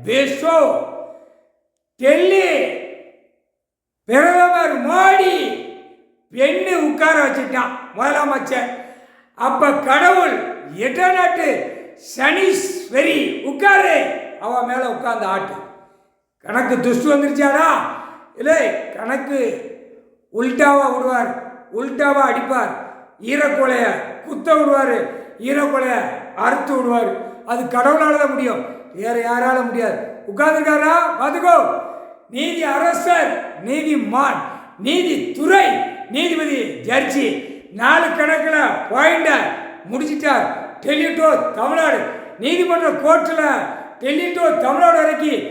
Peso Delhi பிரதமர் மோடி பெண்ணு உட்கார வச்சுட்டான் முதலமைச்சர். அப்ப கடவுள் எட்டநாட்டு சனீஸ்வரி உட்காரு, அவ மேல உட்கார்ந்து ஆட்டு. கணக்கு துஷ்டு வந்துருச்சாடா? இல்லை, கணக்கு உல்டாவா விடுவார், உல்டாவா அடிப்பார். ஈரக்கொலைய குத்த விடுவார், ஈரக்கொலைய அறுத்து விடுவார். அது கடவுளால தான் முடியும், வேற யாரால முடியாது. உட்கார்ந்துருக்காரா பார்த்துக்கோ. நீதி அரசர், நீதிமான், நீதித்துறை, நீதிபதி, ஜட்ஜி 4 கணக்கில் பாயிண்ட முடிச்சிட்டார். டெல்லி டு தமிழ்நாடு நீதிமன்ற கோர்ட்டில் டெல்லி டு தமிழ்நாடு வரைக்கும்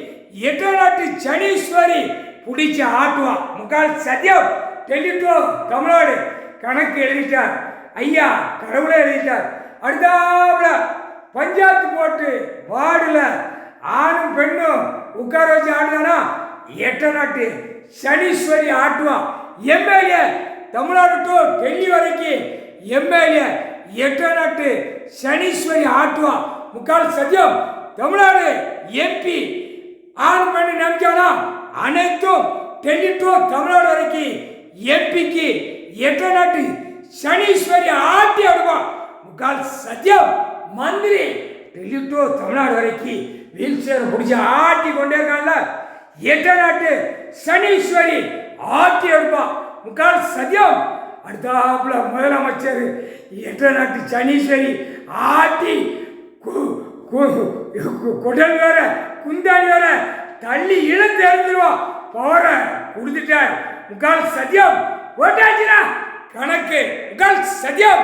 எட்டநாட்டு சனீஸ்வரி பிடிச்ச ஆட்டுவான். முக்கால் சத்தியம் டெல்லி டு தமிழ்நாடு கணக்கு எழுதிட்டார். ஐயா கடவுளே எழுதிட்டார். அடுத்தாப்புல பஞ்சாயத்து போட்டு வார்டில் ஆணும் பெண்ணும் உட்கார வச்சு ஆடுதானா எட்டநாட்டு சனீஸ்வரி ஆட்டுவான். எம்எல்ஏ தமிழ்நாடு டு டெல்லி வரைக்கும் எம்எல்ஏ எட்டநாட்டு சனீஸ்வரி ஆட்டுவான். முக்கால் சத்தியம் தமிழ்நாடு எம்பி ஆண் பெண்ணு நினைச்சானா அனைத்தும் டெல்லி டு தமிழ்நாடு வரைக்கும் எம்பிக்கு எட்டநாட்டு சனீஸ்வரி ஆட்டி ஆடுவான். முக்கால் சத்தியம் மந்திரி டெல்லி டு தமிழ்நாடு வரைக்கும் வீல் சேர் பிடிச்சி ஆட்டி கொண்டே இருக்கான்ல எட்டநாட்டு சனீஸ்வரி ஆட்டி எடுப்பான். முக்கால் சத்தியம் அடுத்தாப்புல முதலமைச்சர் எட்டநாட்டு சனீஸ்வரி ஆட்டி குடல் வேற குந்தாடி வேற தள்ளி இழுத்து எழுந்துருவான். போற கொடுத்துட்டார். முக்கால் சத்தியம் ஓட்டாச்சுனா கணக்கு முக்கால் சத்தியம்.